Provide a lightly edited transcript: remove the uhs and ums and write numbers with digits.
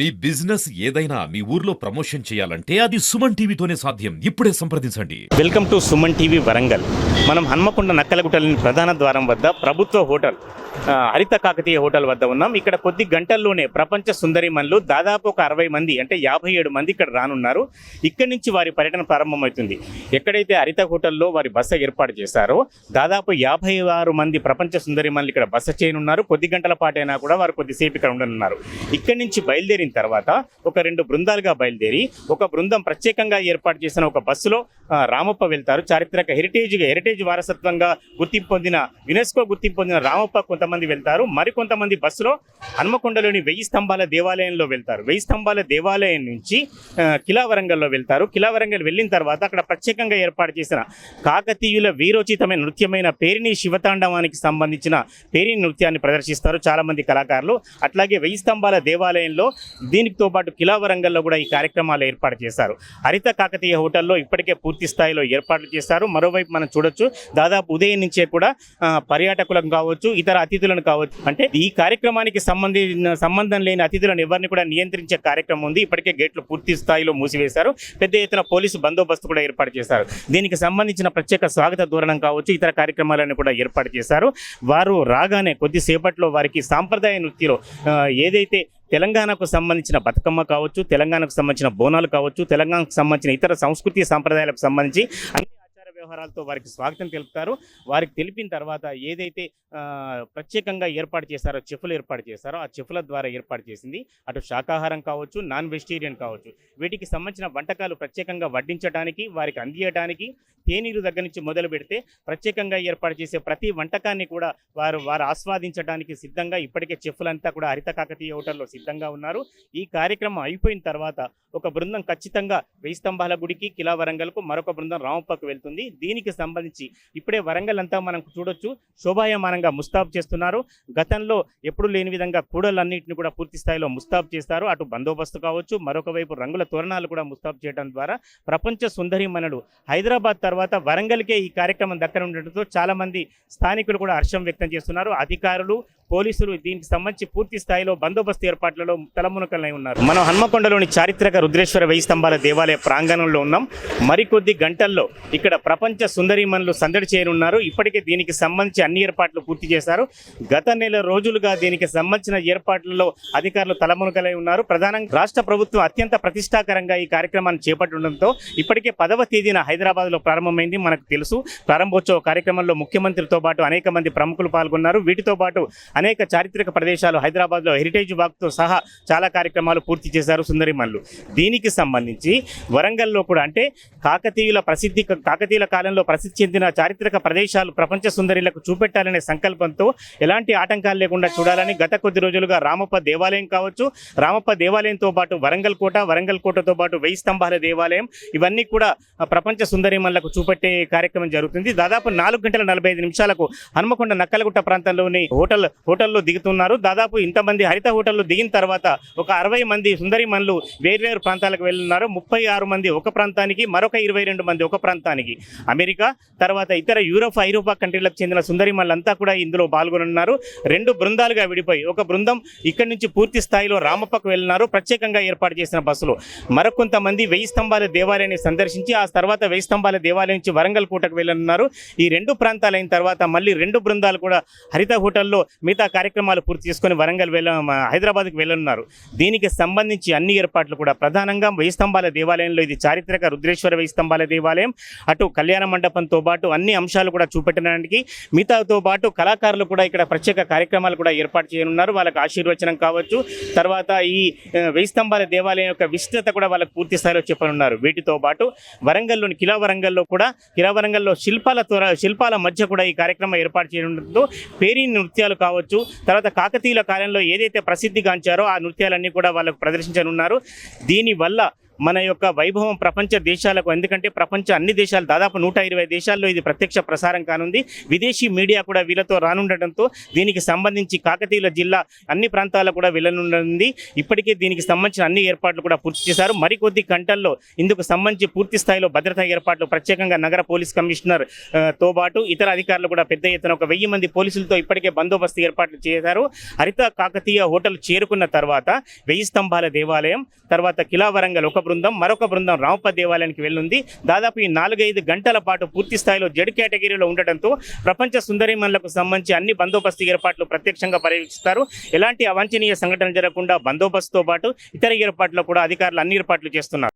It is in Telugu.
మీ బిజినెస్ ఏదైనా మీ ఊర్లో ప్రమోషన్ చేయాలంటే అది సుమన్ టీవీతోనే సాధ్యం. ఇప్పుడే సంప్రదించండి. Welcome to Suman TV Warangal. మనం హన్మకొండ నక్కలగుట్టలోని ప్రధాన ద్వారం వద్ద ప్రభుత్వ హోటల్ హరిత కాకతీయ హోటల్ వద్ద ఉన్నాం. ఇక్కడ కొద్ది గంటల్లోనే ప్రపంచ సుందరిమణులు దాదాపు ఒక 60 మంది అంటే 57 మంది ఇక్కడ రానున్నారు. ఇక్కడి నుంచి వారి పర్యటన ప్రారంభమవుతుంది. ఎక్కడైతే హరిత హోటల్లో వారి బస ఏర్పాటు చేశారో దాదాపు 56 మంది ప్రపంచ సుందరిమణులు ఇక్కడ బస చేయనున్నారు. కొద్ది గంటల పాటైనా కూడా వారు కొద్దిసేపు ఇక్కడ ఉండనున్నారు. ఇక్కడి నుంచి బయలుదేరిన తర్వాత ఒక 2 బృందాలుగా బయలుదేరి ఒక బృందం ప్రత్యేకంగా ఏర్పాటు చేసిన ఒక బస్సులో రామప్ప వెళ్తారు. చారిత్రక హెరిటేజ్ వారసత్వంగా గుర్తింపు పొందిన యునెస్కో గుర్తింపు పొందిన రామప్ప కొంతమంది వెళ్తారు. మరికొంతమంది బస్సులో హన్మకొండలోని 1000 స్తంభాల దేవాలయంలో వెళ్తారు. 1000 స్తంభాల దేవాలయం నుంచి కిలా వరంగల్లో వెళ్తారు. కిలా వరంగల్ వెళ్ళిన తర్వాత అక్కడ ప్రత్యేకంగా ఏర్పాటు చేసిన కాకతీయుల వీరోచితమైన నృత్యమైన పేరిణి శివతాండవానికి సంబంధించిన పేరిణి నృత్యాన్ని ప్రదర్శిస్తారు చాలామంది కళాకారులు. అట్లాగే 1000 స్తంభాల దేవాలయంలో దీనితో పాటు కిలా వరంగల్లో కూడా ఈ కార్యక్రమాలు ఏర్పాటు చేశారు. హరిత కాకతీయ హోటల్లో ఇప్పటికే పూర్తి స్థాయిలో ఏర్పాట్లు చేశారు. మరోవైపు మనం చూడొచ్చు దాదాపు ఉదయం నుంచే కూడా పర్యాటకులను కావచ్చు ఇతర అతిథులను కావచ్చు అంటే ఈ కార్యక్రమానికి సంబంధం లేని అతిథులను ఎవరిని కూడా నియంత్రించే కార్యక్రమం ఉంది. ఇప్పటికే గేట్లు పూర్తి స్థాయిలో మూసివేశారు. పెద్ద ఎత్తున పోలీసు బందోబస్తు కూడా ఏర్పాటు చేశారు. దీనికి సంబంధించిన ప్రత్యేక స్వాగత దూరణం కావచ్చు ఇతర కార్యక్రమాలను కూడా ఏర్పాటు చేశారు. వారు రాగానే కొద్దిసేపట్లో వారికి సాంప్రదాయ నృత్యంలో ఏదైతే తెలంగాణకు సంబంధించిన బతుకమ్మ కావచ్చు, తెలంగాణకు సంబంధించిన బోనాలు కావచ్చు, తెలంగాణకు సంబంధించిన ఇతర సంస్కృతి సంప్రదాయాలకు సంబంధించి వ్యవహారాలతో వారికి స్వాగతం తెలుపుతారు. వారికి తెలిపిన తర్వాత ఏదైతే ప్రత్యేకంగా ఏర్పాటు చేశారో చెఫ్లు ఏర్పాటు చేశారో ఆ చెఫ్ల ద్వారా ఏర్పాటు చేసింది అటు శాకాహారం కావచ్చు నాన్ వెజిటేరియన్ కావచ్చు వీటికి సంబంధించిన వంటకాలు ప్రత్యేకంగా వడ్డించడానికి వారికి అందియడానికి తేనీరు దగ్గర నుంచి మొదలు పెడితే ప్రత్యేకంగా ఏర్పాటు చేసే ప్రతి వంటకాన్ని కూడా వారు ఆస్వాదించడానికి సిద్ధంగా ఇప్పటికే చెఫ్లంతా కూడా హరిత కాకతీయ హోటల్లో సిద్ధంగా ఉన్నారు. ఈ కార్యక్రమం అయిపోయిన తర్వాత ఒక బృందం ఖచ్చితంగా 1000 స్తంభాల గుడికి కిలా వరంగల్కు, మరొక బృందం రామప్పకు వెళ్తుంది. దీనికి సంబంధించి ఇప్పుడే వరంగల్ అంతా మనం చూడొచ్చు శోభాయమానంగా ముస్తాబు చేస్తున్నారు. గతంలో ఎప్పుడు లేని విధంగా కూడలన్నింటినీ కూడా పూర్తి స్థాయిలో ముస్తాబు చేస్తారు. అటు బందోబస్తు కావచ్చు మరొక వైపు రంగుల తోరణాలు కూడా ముస్తాబు చేయడం ద్వారా ప్రపంచ సుందరిమణులు హైదరాబాద్ తర్వాత వరంగల్కే ఈ కార్యక్రమం దక్కనుండటంతో చాలామంది స్థానికులు కూడా హర్షం వ్యక్తం చేస్తున్నారు. అధికారులు పోలీసులు దీనికి సంబంధించి పూర్తి స్థాయిలో బందోబస్తు ఏర్పాట్లలో తలమునకలై ఉన్నారు. మనం హన్మకొండలోని చారిత్రక రుద్రేశ్వర 1000 స్తంభాల దేవాలయ ప్రాంగణంలో ఉన్నాం. మరికొద్ది గంటల్లో ఇక్కడ ప్రపంచ సుందరిమణులు సందడి చేయనున్నారు. ఇప్పటికే దీనికి సంబంధించి అన్ని ఏర్పాట్లు పూర్తి చేశారు. గత నెల రోజులుగా దీనికి సంబంధించిన ఏర్పాట్లలో అధికారులు తలమునకలై ఉన్నారు. ప్రధానంగా రాష్ట్ర ప్రభుత్వం అత్యంత ప్రతిష్టాకరంగా ఈ కార్యక్రమాన్ని చేపట్టడంతో ఇప్పటికే 10వ తేదీన హైదరాబాద్లో ప్రారంభమైంది. మనకు తెలుసు ప్రారంభోత్సవ కార్యక్రమంలో ముఖ్యమంత్రితో పాటు అనేక మంది ప్రముఖులు పాల్గొన్నారు. వీటితో పాటు అనేక చారిత్రక ప్రదేశాలు హైదరాబాద్లో హెరిటేజ్ వాక్తో సహా చాలా కార్యక్రమాలు పూర్తి చేశారు సుందరిమణులు. దీనికి సంబంధించి వరంగల్లో కూడా అంటే కాకతీయుల కాలంలో ప్రసిద్ధి చెందిన చారిత్రక ప్రదేశాలు ప్రపంచ సుందరిలకు చూపెట్టాలనే సంకల్పంతో ఎలాంటి ఆటంకాలు లేకుండా చూడాలని గత కొద్ది రోజులుగా రామప్ప దేవాలయం కావచ్చు, రామప్ప దేవాలయంతో పాటు వరంగల్ కోటతో పాటు 1000 స్తంభాల దేవాలయం ఇవన్నీ కూడా ప్రపంచ సుందరిమణులకు చూపెట్టే కార్యక్రమం జరుగుతుంది. దాదాపు 4 గంటల 45 నిమిషాలకు హన్మకొండ నక్కలగుట్ట ప్రాంతంలోని హోటల్లో దిగుతున్నారు. దాదాపు ఇంతమంది హరిత హోటల్లో దిగిన తర్వాత ఒక 60 మంది సుందరిమణులు వేర్వేరు ప్రాంతాలకు వెళ్తున్నారు. 36 మంది ఒక ప్రాంతానికి, మరొక 22 మంది ఒక ప్రాంతానికి. అమెరికా తర్వాత ఇతర ఐరోపా కంట్రీలకు చెందిన సుందరిమణులంతా కూడా ఇందులో పాల్గొనున్నారు. 2 బృందాలుగా విడిపోయి ఒక బృందం ఇక్కడి నుంచి పూర్తి స్థాయిలో రామప్పకు వెళ్తున్నారు ప్రత్యేకంగా ఏర్పాటు చేసిన బస్సులో. మరికొంతమంది 1000 స్తంభాల దేవాలయాన్ని సందర్శించి ఆ తర్వాత 1000 స్తంభాల దేవాలయం నుంచి వరంగల్ కోటకు వెళ్ళనున్నారు. ఈ 2 ప్రాంతాలు అయిన తర్వాత మళ్ళీ 2 బృందాలు కూడా హరిత హోటల్లో మిగతా కార్యక్రమాలు పూర్తి చేసుకుని హైదరాబాద్కి వెళ్ళనున్నారు. దీనికి సంబంధించి అన్ని ఏర్పాట్లు కూడా ప్రధానంగా 1000 స్తంభాల దేవాలయంలో ఇది చారిత్రక రుద్రేశ్వర 1000 స్తంభాల దేవాలయం అటు కళ్యాణ మండపంతో పాటు అన్ని అంశాలు కూడా చూపెట్టడానికి మిగతాతో పాటు కళాకారులు కూడా ఇక్కడ ప్రత్యేక కార్యక్రమాలు కూడా ఏర్పాటు చేయనున్నారు. వాళ్ళకి ఆశీర్వచనం కావచ్చు తర్వాత ఈ 1000 స్తంభాల దేవాలయం యొక్క విస్తృత కూడా వాళ్ళకి పూర్తి స్థాయిలో చెప్పనున్నారు. వీటితో పాటు వరంగల్లోని కిలా వరంగల్లో శిల్పాల మధ్య కూడా ఈ కార్యక్రమం ఏర్పాటు చేయడంతో పేరిణి నృత్యాలు కావచ్చు తర్వాత కాకతీయుల కాలంలో ఏదైతే ప్రసిద్ధిగాంచారో ఆ నృత్యాలన్నీ కూడా వాళ్ళకు ప్రదర్శించనున్నారు. దీనివల్ల మన యొక్క వైభవం ప్రపంచ దేశాలకు, ఎందుకంటే ప్రపంచ అన్ని దేశాలు దాదాపు 120 దేశాల్లో ఇది ప్రత్యక్ష ప్రసారం కానుంది. విదేశీ మీడియా కూడా వీళ్ళతో రానుండటంతో దీనికి సంబంధించి కాకతీయుల జిల్లా అన్ని ప్రాంతాలకు కూడా వెళ్ళనుంది. ఇప్పటికే దీనికి సంబంధించిన అన్ని ఏర్పాట్లు కూడా పూర్తి చేశారు. మరికొద్ది గంటల్లో ఇందుకు సంబంధించి పూర్తి స్థాయిలో భద్రతా ఏర్పాట్లు ప్రత్యేకంగా నగర పోలీస్ కమిషనర్ తో పాటు ఇతర అధికారులు కూడా పెద్ద ఎత్తున ఒక 1000 మంది పోలీసులతో ఇప్పటికే బందోబస్తు ఏర్పాట్లు చేశారు. హరిత కాకతీయ హోటల్ చేరుకున్న తర్వాత 1000 స్తంభాల దేవాలయం, తర్వాత కిలా వరంగల్ ఒక బృందం, మరొక బృందం రామప్ప దేవాలయానికి వెళ్ళుంది. దాదాపు ఈ 4-5 గంటల పాటు పూర్తి స్థాయిలో జడ్ కేటగిరీలో ఉండటంతో ప్రపంచ సుందరిమణులకు సంబంధించి అన్ని బందోబస్తు ఏర్పాట్లు ప్రత్యక్షంగా పర్యవేక్షిస్తారు. ఎలాంటి అవాంఛనీయ సంఘటన జరగకుండా బందోబస్తుతో పాటు ఇతర ఏర్పాట్లు కూడా అధికారులు అన్ని ఏర్పాట్లు చేస్తున్నారు.